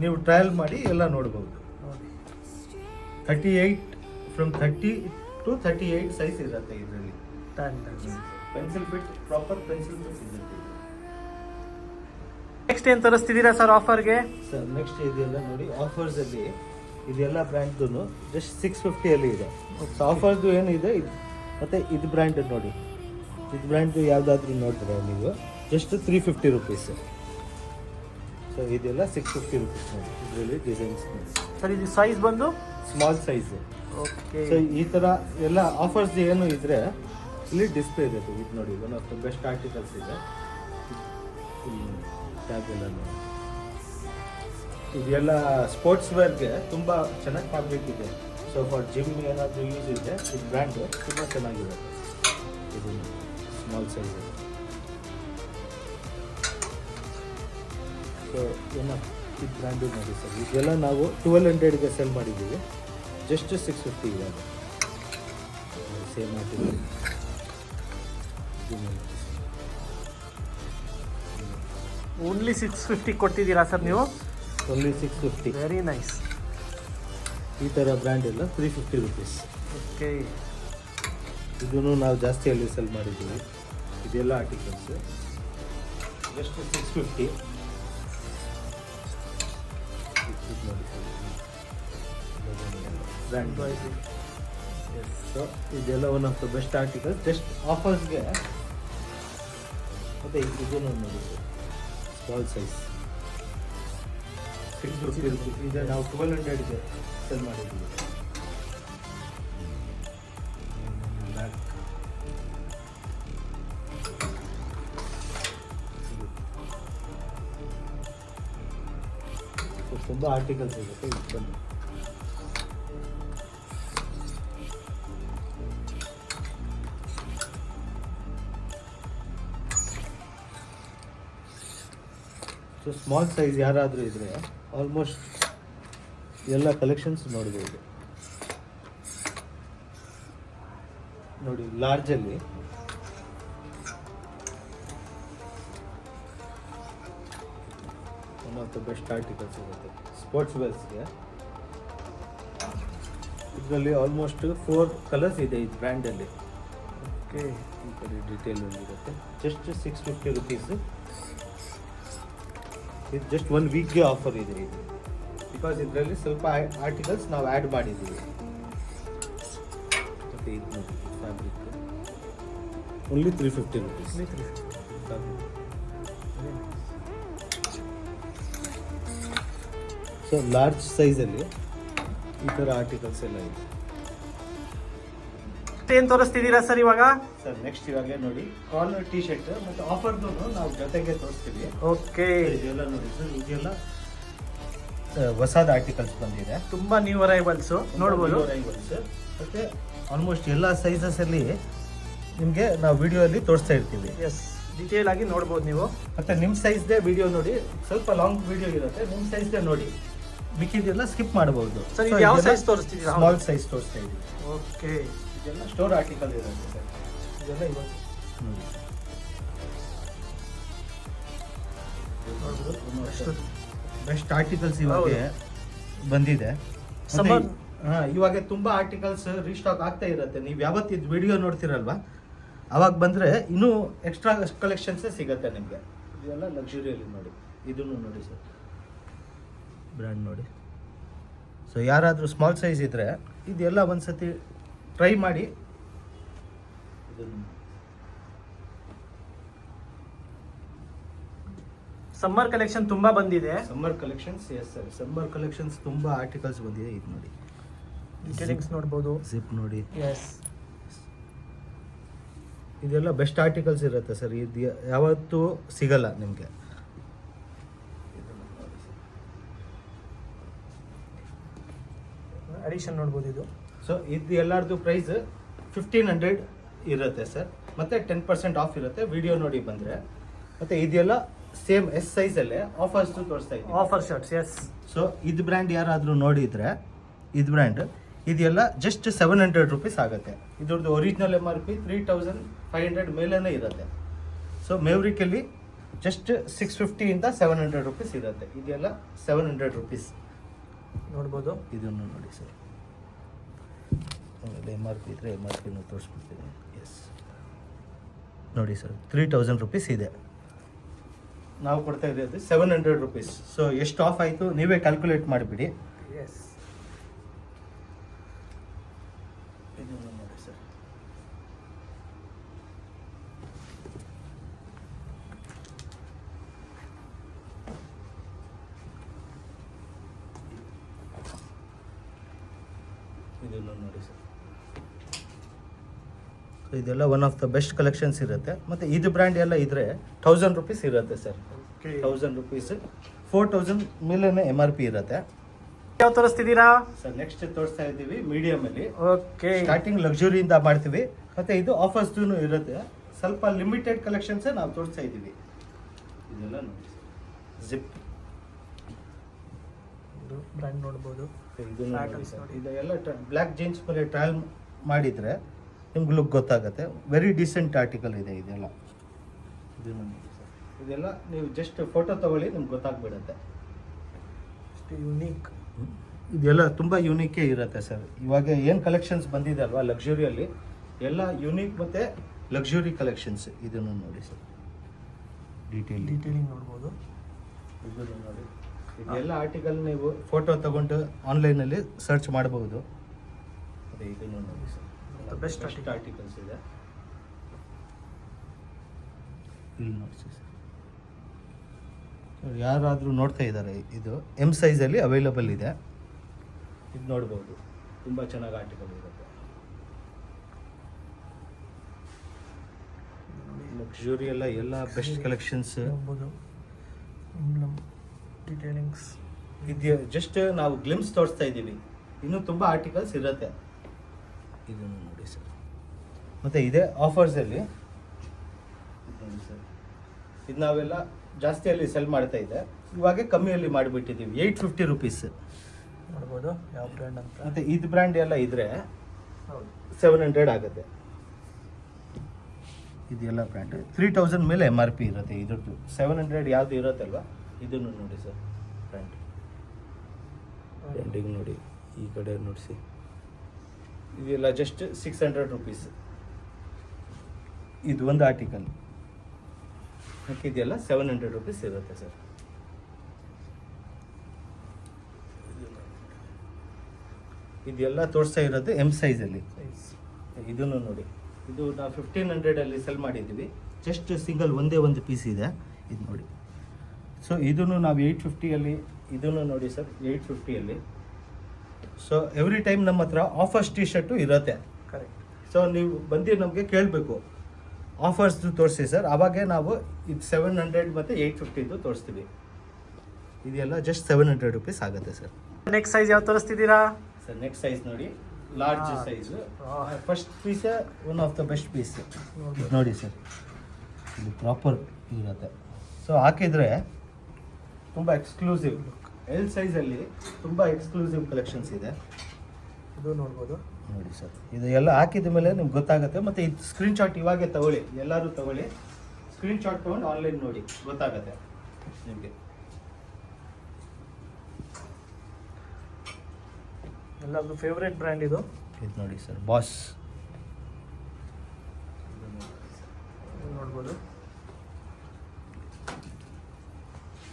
ನೀವು ಟ್ರಯಲ್ ಮಾಡಿ ಎಲ್ಲ ನೋಡ್ಬೋದು. 38 ಫ್ರಮ್ 30 to 38 ಸೈಜ್ ಇರುತ್ತೆ ಇದರಲ್ಲಿ. Pencil fit, proper pencil fit ಇರುತ್ತೆ. ನೆಕ್ಸ್ಟ್ ಏನು ತೋರಿಸ್ತಿದ್ದೀರಾ ಸರ್ ಆಫರ್ಗೆ? ಸರ್ ನೆಕ್ಸ್ಟ್ ಇದೆಲ್ಲ ನೋಡಿ, ಆಫರ್ಸಲ್ಲಿ ಇದೆಲ್ಲ ಬ್ರ್ಯಾಂಡ್ದು ಜಸ್ಟ್ 650 ಇದೆ. ಸೊ ಆಫರ್ದು ಏನಿದೆ ಇದು. ಮತ್ತು ಇದು ಬ್ರ್ಯಾಂಡ್ ನೋಡಿ, ಇದು ಬ್ರ್ಯಾಂಡ್ದು ಯಾವುದಾದ್ರೂ ನೋಡಿದ್ರೆ ನೀವು ಜಸ್ಟ್ 350 ರುಪೀಸ್. ಸೊ ಇದೆಲ್ಲ 650 ರುಪೀಸ್ ನೋಡಿ. ಇದರಲ್ಲಿ ಡಿಸೈನ್ಸ್ ನೋಡಿ ಸರ್. ಇದು ಸೈಜ್ ಬಂದು ಸ್ಮಾಲ್ ಸೈಜ್. ಓಕೆ. ಸೊ ಈ ಥರ ಎಲ್ಲ ಆಫರ್ಸ್ ಏನು ಇದ್ರೆ ಇಲ್ಲಿ ಡಿಸ್ಪ್ಲೇ ಇರುತ್ತೆ. ಇದು ನೋಡಿ, one of the best articles ಇದೆ. ಟ್ಯಾಗ್ ಎಲ್ಲ ನೋಡಿ. ಇದೆಲ್ಲ ಸ್ಪೋರ್ಟ್ಸ್ ವೇರ್ಗೆ ತುಂಬ ಚೆನ್ನಾಗಿ ಫ್ಯಾಬ್ರಿಕ್ ಇದೆ. ಸೊ ಫಾರ್ ಜಿಮ್ ಏನಾದರೂ ಯೂಸ್ ಇದೆ, ಇದು ಬ್ರ್ಯಾಂಡು ತುಂಬ ಚೆನ್ನಾಗಿದೆ. ಇದು ಸ್ಮಾಲ್ ಸೈಜ್ ಇದೆ. ಸೊ ಏನೋ ಇದು ಬ್ರ್ಯಾಂಡು ನೋಡಿ ಸರ್. ಇದೆಲ್ಲ ನಾವು 1200ಗೆ ಸೆಲ್ ಮಾಡಿದ್ದೀವಿ. ಜಸ್ಟ್ 650 ಇವಾಗ ಸೇಮ್ ಆರ್ಟಿಕಲ್. ಓನ್ಲಿ 650 ಕೊಡ್ತಿದ್ದೀರಾ ಸರ್ ನೀವು? ಓನ್ಲಿ 650. Very nice. ಈ ಥರ ಬ್ರ್ಯಾಂಡ್ ಎಲ್ಲ 350 ರುಪೀಸ್. ಓಕೆ. ಇದನ್ನು ನಾವು ಜಾಸ್ತಿಯಲ್ಲಿ ಸೆಲ್ ಮಾಡಿದ್ದೀವಿ. ಇದೆಲ್ಲ ಆರ್ಟಿಕಲ್ಸ್ ಜಸ್ಟ್ 650. ನೋಡಿ ಬ್ರ್ಯಾಂಡ್. ಸೊ ಇದೆಲ್ಲ one of the best articles just ಆಫರ್ಸ್ಗೆ. ಮತ್ತು ಇದನ್ನು ನೋಡಿ ಸ್ಮಾಲ್ ಸೈಜ್ 650 ರುಪೀಸ್. ಈಗ ನಾವು 1200ಗೆ ಸೆಲ್ ಮಾಡಿದ್ದೀವಿ. ತುಂಬ ಆರ್ಟಿಕಲ್ಸ್ ಇರುತ್ತೆ. ಇದು ಬಂದು ಸೊ ಸ್ಮಾಲ್ ಸೈಜ್ ಯಾರಾದರೂ ಇದ್ದರೆ ಆಲ್ಮೋಸ್ಟ್ ಎಲ್ಲ ಕಲೆಕ್ಷನ್ಸ್ ನೋಡ್ಬೋದು ನೋಡಿ. ಲಾರ್ಜಲ್ಲಿ one of the best articles ಇರುತ್ತೆ ಸ್ಪೋರ್ಟ್ಸ್ ವೇರ್ಸ್ಗೆ. ಇದರಲ್ಲಿ ಆಲ್ಮೋಸ್ಟ್ 4 ಕಲರ್ಸ್ ಇದೆ ಈ ಬ್ರ್ಯಾಂಡಲ್ಲಿ. ಓಕೆ. ಈ ಕಡೆ ಡೀಟೇಲ್ ಇರುತ್ತೆ. Just 650 rupees. ಇದು ಜಸ್ಟ್ 1 ವೀಕ್ಗೆ ಆಫರ್ ಇದೆ ಇದು. ಬಿಕಾಸ್ ಇದರಲ್ಲಿ ಸ್ವಲ್ಪ ಆರ್ಟಿಕಲ್ಸ್ ನಾವು ಆ್ಯಡ್ ಮಾಡಿದ್ದೀವಿ. ಮತ್ತು ಇದು ನೋಡಿ fabric only 350 rupees. So large ಸೈಜಲ್ಲಿ ಈ ಥರ ಆರ್ಟಿಕಲ್ಸ್ ಎಲ್ಲ ಇದೆ. ಏನು ತೋರಿಸ್ತಿದ್ದೀರಾ ಸರ್ ಇವಾಗ? ಸರ್ ನೆಕ್ಸ್ಟ್ ಇವಾಗೆ ನೋಡಿ ಕಾಲರ್ ಟಿ ಶರ್ಟ್ ಮತ್ತು ಆಫರ್ದು ನಾವು ಜೊತೆಗೆ ತೋರಿಸ್ತೀವಿ. ಓಕೆ, ಇದೆಲ್ಲ ನೋಡಿ ಸರ್, ಇದೆಲ್ಲ ಹೊಸದ ಆರ್ಟಿಕಲ್ಸ್ ಬಂದಿದೆ, ತುಂಬಾ ನ್ಯೂ ಅರೈವಲ್ಸ್ ನೋಡ್ಬೋದು. ಸರ್ ಮತ್ತೆ ಆಲ್ಮೋಸ್ಟ್ ಎಲ್ಲ ಸೈಜಸಲ್ಲಿ ನಿಮಗೆ ನಾವು ವಿಡಿಯೋಲ್ಲಿ ತೋರಿಸ್ತಾ ಇರ್ತೀವಿ. ಎಸ್, ಡೀಟೇಲ್ ಆಗಿ ನೋಡ್ಬೋದು ನೀವು. ಮತ್ತೆ ನಿಮ್ಮ ಸೈಜ್ದೇ ವಿಡಿಯೋ ನೋಡಿ, ಸ್ವಲ್ಪ ಲಾಂಗ್ ವಿಡಿಯೋ ಇರುತ್ತೆ, ನಿಮ್ಮ ಸೈಜ್ದೇ ನೋಡಿ, ಮಿಕ್ಕಿದೆಲ್ಲ ಸ್ಕಿಪ್ ಮಾಡಬಹುದು. ಸರ್ ಇದು ಯಾವ ಸೈಜ್ ತೋರಿಸ್ತಿದ್ದೀರಾ? ಸ್ಮಾಲ್ ಸೈಜ್ ತೋರಿಸ್ತಾ ಇದ್ದೀವಿ. ಓಕೆ, ಇದೆಲ್ಲ ಸ್ಟೋರ್ ಆರ್ಟಿಕಲ್ ಇರುತ್ತೆ ಸರ್. ಇದೆಲ್ಲ ಇವತ್ತು ನೋಡಿ ನೋಡ್ಬೋದು. ಬೆಸ್ಟ್ ಆರ್ಟಿಕಲ್ಸ್ ಇವಾಗ ಬಂದಿದೆ. Summer- ಇವಾಗ ತುಂಬಾ ಆರ್ಟಿಕಲ್ಸ್ ರೀಸ್ಟಾಕ್ ಆಗ್ತಾ ಇರುತ್ತೆ. ನೀವು ಯಾವತ್ತು ಇದು ವಿಡಿಯೋ ನೋಡ್ತಿರಲ್ವಾ, ಅವಾಗ ಬಂದ್ರೆ ಇನ್ನೂ ಎಕ್ಸ್ಟ್ರಾ ಕಲೆಕ್ಷನ್ಸ್ ಸಿಗುತ್ತೆ ನಿಮಗೆ. ಇದೆಲ್ಲ ಲಕ್ಸುರಿಯಲ್ಲಿ ನೋಡಿ, ಇದನ್ನು ನೋಡಿ ಸರ್, ಬ್ರ್ಯಾಂಡ್ ನೋಡಿ. ಸೊ ಯಾರಾದರೂ ಸ್ಮಾಲ್ ಸೈಜ್ ಇದ್ರೆ ಇದೆಲ್ಲ ಒಂದ್ಸತಿ ಟ್ರೈ ಮಾಡಿ. ಇದನ್ನು ಸಮ್ಮರ್ ಕಲೆಕ್ಷನ್ ತುಂಬಾ ಬಂದಿದೆ. Summer collections, yes sir, summer collections ತುಂಬಾ ಆರ್ಟಿಕಲ್ಸ್ ಬಂದಿದೆ. ಇದು ನೋಡಿ, ಡೀಟೇಲಿಂಗ್ಸ್ ನೋಡ್ಬೋದು. ಜಿಪ್ ನೋಡಿ, ಎಸ್, ಇದೆಲ್ಲ ಬೆಸ್ಟ್ ಆರ್ಟಿಕಲ್ಸ್ ಇರುತ್ತೆ ಸರ್. ಇದು ಯಾವತ್ತೂ ಸಿಗಲ್ಲ ನಿಮಗೆ. ಅಡಿಷನ್ ನೋಡ್ಬೋದು ಇದು. ಸೊ ಇದು ಎಲ್ಲರದು ಪ್ರೈಸ್ 1500 ಇರುತ್ತೆ ಸರ್. ಮತ್ತೆ 10% ಆಫ್ ಇರುತ್ತೆ ವಿಡಿಯೋ ನೋಡಿ ಬಂದರೆ. ಮತ್ತು ಇದೆಲ್ಲ ಸೇಮ್ ಎಸ್ ಸೈಜಲ್ಲೇ ಆಫರ್ಸ್ ತೋರಿಸ್ತಾ ಇದ್ದೀವಿ. Offer shirts, S. ಸೊ ಇದು ಬ್ರ್ಯಾಂಡ್ ಯಾರಾದರೂ ನೋಡಿದರೆ, ಇದು ಬ್ರ್ಯಾಂಡ್ ಇದೆಲ್ಲ ಜಸ್ಟ್ 700 ರುಪೀಸ್ ಆಗುತ್ತೆ. ಇದ್ರದ್ದು ಒರಿಜಿನಲ್ MRP 3500 ಮೇಲೇ ಇರುತ್ತೆ. ಸೊ ಮೇವ್ರಿಕಲ್ಲಿ ಜಸ್ಟ್ 650 700 ರುಪೀಸ್ ಇರುತ್ತೆ. ಇದೆಲ್ಲ 700 ರುಪೀಸ್ ನೋಡ್ಬೋದು. ಇದನ್ನು ನೋಡಿ ಸರ್. ಆಮೇಲೆ MRP ಇದ್ದರೆ MRPನೂ ತೋರಿಸ್ಬಿಡ್ತೀನಿ. ಎಸ್ ನೋಡಿ ಸರ್, 3000 ರುಪೀಸ್ ಇದೆ. ನಾವು ಕೊಡ್ತಾ ಇರೋದು 700 ರುಪೀಸ್. ಸೊ ಎಷ್ಟು ಆಫ್ ಆಯಿತು ನೀವೇ ಕ್ಯಾಲ್ಕುಲೇಟ್ ಮಾಡಿಬಿಡಿ. ಎಸ್, ಇದನ್ನು ನೋಡಿ ಸರ್. ಇದನ್ನು ನೋಡಿ ಸರ್. ಸೊ ಇದೆಲ್ಲ one of the best collections ಇರುತ್ತೆ. ಮತ್ತು ಇದು ಬ್ರ್ಯಾಂಡ್ ಎಲ್ಲ ಇದ್ರೆ 1000 ರುಪೀಸ್ ಇರುತ್ತೆ ಸರ್. ಓಕೆ. 1000 ರುಪೀಸ್, 4000 ಮೇಲೇ MRP ಇರುತ್ತೆ ಯಾವ ತೋರಿಸ್ತಿದ್ದೀರಾ ಸರ್. ನೆಕ್ಸ್ಟ್ ತೋರಿಸ್ತಾ ಇದ್ದೀವಿ ಮೀಡಿಯಮ್ ಅಲ್ಲಿ. ಓಕೆ, ಸ್ಟಾರ್ಟಿಂಗ್ ಲಕ್ಸುರಿಯಿಂದ ಮಾಡ್ತೀವಿ, ಮತ್ತೆ ಇದು ಆಫರ್ಸ್ದು ಇರುತ್ತೆ. ಸ್ವಲ್ಪ ಲಿಮಿಟೆಡ್ ಕಲೆಕ್ಷನ್ಸ್ ನಾವು ತೋರಿಸ್ತಾ ಇದ್ದೀವಿ. ಇದೆಲ್ಲ ನೋಡಿ, ಜಿಪ್ ಇದು ಬ್ರ್ಯಾಂಡ್ ನೋಡ್ಬೋದು. ಇದನ್ನು ನೋಡಿ Patterns ಸರ್. ನೋಡಿ. ಇದೆಲ್ಲ ಬ್ಲ್ಯಾಕ್ ಜೀನ್ಸ್ ಮೇಲೆ ಟ್ರಯಲ್ ಮಾಡಿದರೆ ನಿಮ್ಗೆ ಲುಕ್ ಗೊತ್ತಾಗುತ್ತೆ. ವೆರಿ ಡೀಸೆಂಟ್ ಆರ್ಟಿಕಲ್ ಇದೆ ಇದೆಲ್ಲ. ಇದನ್ನು ನೋಡಿ ಸರ್. ಇದೆಲ್ಲ ನೀವು ಜಸ್ಟ್ ಫೋಟೋ ತಗೊಳ್ಳಿ, ನಿಮ್ಗೆ ಗೊತ್ತಾಗ್ಬಿಡುತ್ತೆ. ಅಷ್ಟು ಯುನೀಕ್. ಇದೆಲ್ಲ ತುಂಬ ಯೂನಿಕೇ ಇರುತ್ತೆ ಸರ್. ಇವಾಗ ಏನು ಕಲೆಕ್ಷನ್ಸ್ ಬಂದಿದೆ ಅಲ್ವಾ ಲಕ್ಸುರಿಯಲ್ಲಿ, ಎಲ್ಲ ಯೂನಿಕ್ ಮತ್ತು ಲಕ್ಸುರಿ ಕಲೆಕ್ಷನ್ಸ್. ಇದನ್ನು ನೋಡಿ ಸರ್, ಡೀಟೇಲಿಂಗ್ ನೋಡ್ಬೋದು. ಇದನ್ನು ನೋಡಿ. ಇದೆಲ್ಲ ಆರ್ಟಿಕಲ್ ನೀವು ಫೋಟೋ ತಗೊಂಡು ಆನ್ಲೈನಲ್ಲಿ ಸರ್ಚ್ ಮಾಡಬಹುದು. ಅದೇ ಇದನ್ನು ನೋಡಿ ಸರ್, ಬೆಸ್ಟ್ ಆರ್ಟಿಕಲ್ಸ್ ಇದೆ. ಇಲ್ಲಿ ನೋಡಿ ಸರ್, ಯಾರಾದರೂ ನೋಡ್ತಾ ಇದ್ದಾರೆ, ಇದು M ಸೈಜಲ್ಲಿ ಅವೈಲಬಲ್ ಇದೆ. ಇದು ನೋಡ್ಬೋದು, ತುಂಬ ಚೆನ್ನಾಗಿ ಆರ್ಟಿಕಲ್ ಇರುತ್ತೆ. ಲಕ್ಸುರಿ ಎಲ್ಲ ಬೆಸ್ಟ್ ಕಲೆಕ್ಷನ್ಸ್ ನೋಡ್ಬೋದು. Emblem, detailings. ಇದು ಜಸ್ಟ್ ನಾವು ಗ್ಲಿಮ್ಸ್ ತೋರಿಸ್ತಾ ಇದ್ದೀವಿ, ಇನ್ನೂ ತುಂಬ ಆರ್ಟಿಕಲ್ಸ್ ಇರುತ್ತೆ. ಇದನ್ನು ನೋಡಿ ಸರ್. ಮತ್ತು ಇದೇ ಆಫರ್ಸಲ್ಲಿ ನೋಡಿ ಸರ್, ಇದು ನಾವೆಲ್ಲ ಜಾಸ್ತಿಯಲ್ಲಿ ಸೆಲ್ ಮಾಡ್ತಾ ಇದೆ, ಇವಾಗ ಕಮ್ಮಿಯಲ್ಲಿ ಮಾಡಿಬಿಟ್ಟಿದ್ದೀವಿ. 850 ರುಪೀಸ್ ನೋಡ್ಬೋದು ಯಾವ ಬ್ರ್ಯಾಂಡ್ ಅಂತ. ಮತ್ತು ಇದು ಬ್ರ್ಯಾಂಡ್ ಎಲ್ಲ ಇದ್ರೆ ಹೌದು, 700 ಆಗುತ್ತೆ. ಇದೆಲ್ಲ ಬ್ರ್ಯಾಂಡ್ 3000 ಮೇಲೆ MRP ಇರುತ್ತೆ. ಇದ್ರದ್ದು 700 ಯಾವುದು ಇರುತ್ತಲ್ವ, ಇದನ್ನು ನೋಡಿ ಸರ್. ಬ್ರ್ಯಾಂಡಿಂಗ್ ನೋಡಿ, ಈ ಕಡೆ ನೋಡಿಸಿ. ಇದೆಲ್ಲ ಜಸ್ಟ್ 600 ರುಪೀಸ್. ಇದು ಒಂದು ಆರ್ಟಿಕಲ್. ಇದೆಲ್ಲ 700 ರುಪೀಸ್ ಇರುತ್ತೆ ಸರ್. ಇದೆಲ್ಲ ತೋರಿಸ್ತಾ ಇರೋದು M ಸೈಜಲ್ಲಿ. ಇದನ್ನು ನೋಡಿ, ಇದು ನಾವು 1500 ಸೆಲ್ ಮಾಡಿದ್ದೀವಿ. ಜಸ್ಟ್ ಸಿಂಗಲ್ ಒಂದೇ ಒಂದು ಪೀಸ್ ಇದೆ, ಇದು ನೋಡಿ. ಸೊ ಇದನ್ನು ನಾವು 850 ಇದನ್ನು ನೋಡಿ ಸರ್, 850 ಸೊ ಎವ್ರಿ ಟೈಮ್ ನಮ್ಮ ಹತ್ರ ಆಫರ್ಸ್ ಟಿ ಶರ್ಟು ಇರುತ್ತೆ. ಕರೆಕ್ಟ್. ಸೊ ನೀವು ಬಂದು ನಮಗೆ ಕೇಳಬೇಕು ಆಫರ್ಸ್ದು ತೋರಿಸಿ ಸರ್, ಆವಾಗೇ ನಾವು ಇದು 700 ಮತ್ತು 850 ತೋರಿಸ್ತೀವಿ. ಇದೆಲ್ಲ ಜಸ್ಟ್ 700 ರುಪೀಸ್ ಆಗುತ್ತೆ ಸರ್. ನೆಕ್ಸ್ಟ್ ಸೈಜ್ ಯಾವ ತೋರಿಸ್ತಿದ್ದೀರಾ ಸರ್ ನೆಕ್ಸ್ಟ್ ಸೈಜ್ ನೋಡಿ, large size. First piece one of the best piece ನೋಡಿ ಸರ್, ಇದು ಪ್ರಾಪರ್ ಇರುತ್ತೆ. ಸೊ ಹಾಕಿದರೆ ತುಂಬ ಎಕ್ಸ್ಕ್ಲೂಸಿವ್, ಎಲ್ ಸೈಜಲ್ಲಿ ತುಂಬ ಎಕ್ಸ್ಕ್ಲೂಸಿವ್ ಕಲೆಕ್ಷನ್ಸ್ ಇದೆ. ಇದು ನೋಡ್ಬೋದು ನೋಡಿ ಸರ್, ಇದು ಎಲ್ಲ ಹಾಕಿದ ಮೇಲೆ ನಿಮ್ಗೆ ಗೊತ್ತಾಗುತ್ತೆ. ಮತ್ತು ಇದು ಸ್ಕ್ರೀನ್ಶಾಟ್ ಇವಾಗೆ ತಗೊಳ್ಳಿ, ಎಲ್ಲರೂ ತಗೊಳ್ಳಿ, ಸ್ಕ್ರೀನ್ಶಾಟ್ ತೊಗೊಂಡು ಆನ್ಲೈನ್ ನೋಡಿ, ಗೊತ್ತಾಗುತ್ತೆ ನಿಮಗೆ. ಎಲ್ಲರದ್ದು ಫೇವ್ರೇಟ್ ಬ್ರ್ಯಾಂಡ್ ಇದು. ಇದು ನೋಡಿ ಸರ್, ಬಾಸ್ ನೋಡ್ಬೋದು.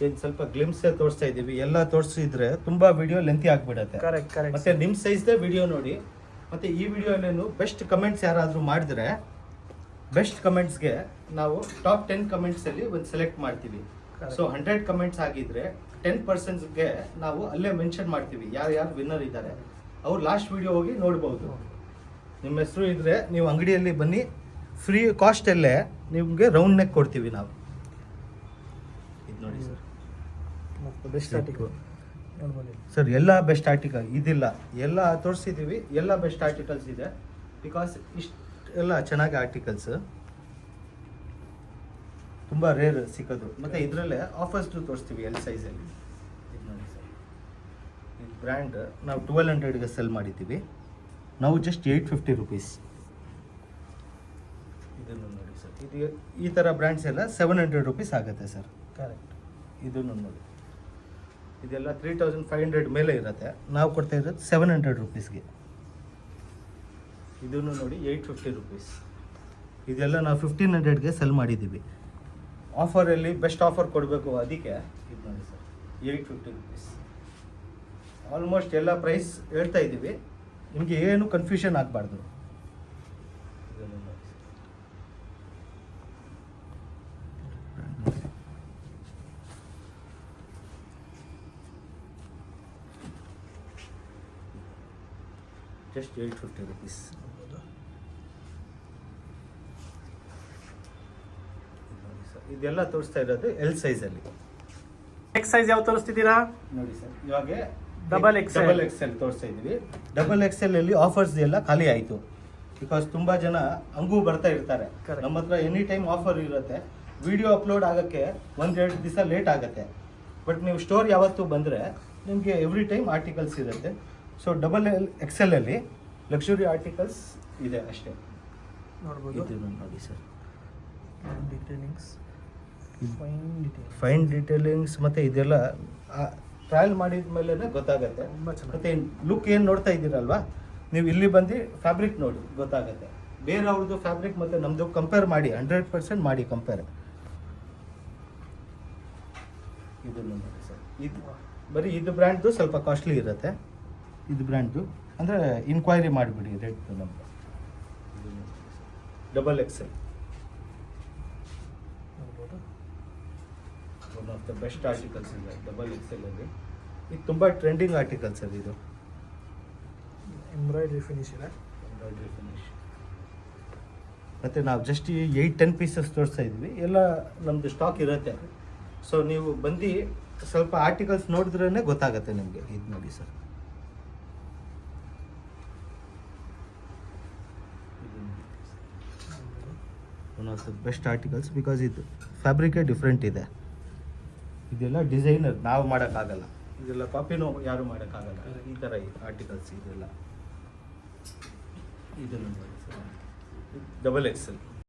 ಏನು ಸ್ವಲ್ಪ ಗ್ಲಿಮ್ಸೇ ತೋರಿಸ್ತಾ ಇದ್ದೀವಿ, ಎಲ್ಲ ತೋರಿಸಿದ್ರೆ ತುಂಬ ವಿಡಿಯೋ ಲೆಂತಿ ಆಗಿಬಿಡುತ್ತೆ. Correct correct. ಮತ್ತು ನಿಮ್ಮ ಸೈಜ್ದೇ ವಿಡಿಯೋ ನೋಡಿ. ಮತ್ತು ಈ ವಿಡಿಯೋಲ್ಲೇನು ಬೆಸ್ಟ್ ಕಮೆಂಟ್ಸ್ ಯಾರಾದರೂ ಮಾಡಿದ್ರೆ ಬೆಸ್ಟ್ ಕಮೆಂಟ್ಸ್ಗೆ ನಾವು ಟಾಪ್ 10 ಕಮೆಂಟ್ಸಲ್ಲಿ ಒಂದು ಸೆಲೆಕ್ಟ್ ಮಾಡ್ತೀವಿ. ಸೊ 100 ಕಮೆಂಟ್ಸ್ ಆಗಿದ್ರೆ 10%ಗೆ ನಾವು ಅಲ್ಲೇ ಮೆನ್ಷನ್ ಮಾಡ್ತೀವಿ ಯಾರು ವಿನ್ನರ್ ಇದ್ದಾರೆ. ಅವ್ರು ಲಾಸ್ಟ್ ವಿಡಿಯೋ ಹೋಗಿ ನೋಡ್ಬೋದು. ನಿಮ್ಮ ಹೆಸರು ಇದ್ದರೆ ನೀವು ಅಂಗಡಿಯಲ್ಲಿ ಬನ್ನಿ, ಫ್ರೀ ಕಾಸ್ಟಲ್ಲೇ ನಿಮಗೆ ರೌಂಡ್ ನೆಕ್ ಕೊಡ್ತೀವಿ ನಾವು. ಇದು ನೋಡಿ ಸರ್, ಬೆಸ್ಟ್ ಆರ್ಟಿಕಲ್ ನೋಡ್ಬೋದು ಸರ್, ಎಲ್ಲ ಬೆಸ್ಟ್ ಆರ್ಟಿಕಲ್ ಇದಿಲ್ಲ, ಎಲ್ಲ ತೋರಿಸಿದ್ದೀವಿ, ಎಲ್ಲ ಬೆಸ್ಟ್ ಆರ್ಟಿಕಲ್ಸ್ ಇದೆ. ಬಿಕಾಸ್ ಇಷ್ಟು ಎಲ್ಲ ಚೆನ್ನಾಗಿ ಆರ್ಟಿಕಲ್ಸ್ ತುಂಬ ರೇರ್ ಸಿಕ್ಕೋದು. ಮತ್ತು ಇದರಲ್ಲೇ ಆಫರ್ಸ್ದು ತೋರಿಸ್ತೀವಿ ಎಲ್ ಸೈಜಲ್ಲಿ. ಇದು ನೋಡಿ ಸರ್, ಈ ಬ್ರ್ಯಾಂಡ್ ನಾವು 1200ಗೆ ಸೆಲ್ ಮಾಡಿದ್ದೀವಿ, ನಾವು ಜಸ್ಟ್ 850 ರುಪೀಸ್. ಇದನ್ನು ನೋಡಿ ಸರ್, ಇದು ಈ ಥರ ಬ್ರ್ಯಾಂಡ್ಸ್ ಎಲ್ಲ 700 ರುಪೀಸ್ ಆಗುತ್ತೆ ಸರ್. ಕರೆಕ್ಟ್. ಇದನ್ನು ನೋಡಿ, ಇದೆಲ್ಲ 3500 ಮೇಲೆ ಇರುತ್ತೆ, ನಾವು ಕೊಡ್ತಾ ಇರೋದು 700 ರುಪೀಸ್ಗೆ. ಇದನ್ನು ನೋಡಿ 850 ರುಪೀಸ್. ಇದೆಲ್ಲ ನಾವು 1500ಗೆ ಸೆಲ್ ಮಾಡಿದ್ದೀವಿ. ಆಫರಲ್ಲಿ ಬೆಸ್ಟ್ ಆಫರ್ ಕೊಡಬೇಕು, ಅದಕ್ಕೆ ಇದು ನೋಡಿ ಸರ್, 850 ರುಪೀಸ್. ಆಲ್ಮೋಸ್ಟ್ ಎಲ್ಲ ಪ್ರೈಸ್ ಹೇಳ್ತಾ ಇದ್ದೀವಿ, ನಿಮಗೆ ಏನು ಕನ್ಫ್ಯೂಷನ್ ಆಗಬಾರ್ದು. ಇದನ್ನು ನೋಡಿ ಜಸ್ಟ್ 850 ರುಪೀಸ್. ಇದೆಲ್ಲ ತೋರಿಸ್ತಾ ಇರೋದು ಎಲ್ ಸೈಜಲ್ಲಿ. ನೆಕ್ಸ್ಟ್ ಸೈಜ್ ಯಾವ ತೋರಿಸ್ತಿದ್ದೀರಾ ನೋಡಿ ಸರ್, ಇವಾಗ ಡಬಲ್ ಎಕ್ಸೆಲ್ ತೋರಿಸ್ತಾ ಇದ್ದೀವಿ. ಡಬಲ್ ಎಕ್ಸೆಲ್ ಅಲ್ಲಿ ಆಫರ್ಸ್ ಎಲ್ಲ ಖಾಲಿ ಆಯಿತು. ಬಿಕಾಸ್ ತುಂಬ ಜನ ಹಂಗೂ ಬರ್ತಾ ಇರ್ತಾರೆ. Correct. ನಮ್ಮ ಹತ್ರ ಎನಿ ಟೈಮ್ ಆಫರ್ ಇರುತ್ತೆ. ವಿಡಿಯೋ ಅಪ್ಲೋಡ್ ಆಗೋಕ್ಕೆ 1-2 ದಿವಸ ಲೇಟ್ ಆಗುತ್ತೆ. ಬಟ್ ನೀವು ಸ್ಟೋರ್ ಯಾವತ್ತೂ ಬಂದರೆ ನಿಮಗೆ ಎವ್ರಿ ಟೈಮ್ ಆರ್ಟಿಕಲ್ಸ್ ಇರುತ್ತೆ. ಸೊ ಡಬಲ್ ಎಕ್ಸೆಲಲ್ಲಿ ಲಕ್ಸುರಿ ಆರ್ಟಿಕಲ್ಸ್ ಇದೆ ಅಷ್ಟೇ. ನೋಡ್ಬೋದು. ಇದು ನೋಡಿ ಸರ್, ಡೀಟೇಲಿಂಗ್ಸ್, ಫೈನ್ ಡೀಟೇಲಿಂಗ್ಸ್ ಮತ್ತು ಇದೆಲ್ಲ ಟ್ರಯಲ್ ಮಾಡಿದ ಮೇಲೆ ಗೊತ್ತಾಗುತ್ತೆ. ತುಂಬ ಚೆನ್ನಾಗಿ. ಮತ್ತು ಲುಕ್ ಏನು ನೋಡ್ತಾ ಇದ್ದೀರಲ್ವಾ, ನೀವು ಇಲ್ಲಿ ಬಂದು ಫ್ಯಾಬ್ರಿಕ್ ನೋಡಿ ಗೊತ್ತಾಗುತ್ತೆ. ಬೇರೆಯವ್ರದ್ದು ಫ್ಯಾಬ್ರಿಕ್ ಮತ್ತು ನಮ್ಮದು ಕಂಪೇರ್ ಮಾಡಿ, 100% ಮಾಡಿ ಕಂಪೇರ್. ಇದನ್ನು ನೋಡಿ ಸರ್, ಇದು ಬರೀ ಇದು ಬ್ರ್ಯಾಂಡ್ದು ಸ್ವಲ್ಪ ಕಾಸ್ಟ್ಲಿ ಇರುತ್ತೆ. ಇದು ಬ್ರ್ಯಾಂಡ್ದು ಅಂದರೆ ಇನ್ಕ್ವೈರಿ ಮಾಡಿಬಿಡಿ ರೇಟ್ ನಮ್ಗೆ. Double XL one of the best articles ಇದೆ ಡಬಲ್ ಎಕ್ಸೆಲಲ್ಲಿ. ಇದು ತುಂಬ ಟ್ರೆಂಡಿಂಗ್ ಆರ್ಟಿಕಲ್ಸ್ ಅದು. ಇದು ಎಂಬ್ರಾಯ್ಡ್ರಿ ಫಿನಿಶ್ ಇದೆ. Embroidery finish. ಮತ್ತು ನಾವು ಜಸ್ಟ್ 8-10 ಪೀಸಸ್ ತೋರಿಸ್ತಾ ಇದ್ವಿ, ಎಲ್ಲ ನಮ್ಮದು ಸ್ಟಾಕ್ ಇರುತ್ತೆ. ಸೊ ನೀವು ಬಂದು ಸ್ವಲ್ಪ ಆರ್ಟಿಕಲ್ಸ್ ನೋಡಿದ್ರೇ ಗೊತ್ತಾಗುತ್ತೆ ನಿಮಗೆ. ಇದು ನೋಡಿ sir, one of the best articles. Because ಇದು ಫ್ಯಾಬ್ರಿಕೇ ಡಿಫ್ರೆಂಟ್ ಇದೆ. ಇದೆಲ್ಲ ಡಿಸೈನರ್ ನಾವು ಮಾಡೋಕ್ಕಾಗಲ್ಲ, ಇದೆಲ್ಲ ಕಾಪಿನೂ ಯಾರು ಮಾಡೋಕ್ಕಾಗಲ್ಲ. ಈ ಥರ ಆರ್ಟಿಕಲ್ಸ್ ಇದೆಲ್ಲ. ಇದನ್ನು ನೋಡಿ ಸರ್, ಡಬಲ್ ಎಕ್ಸೆಲ್.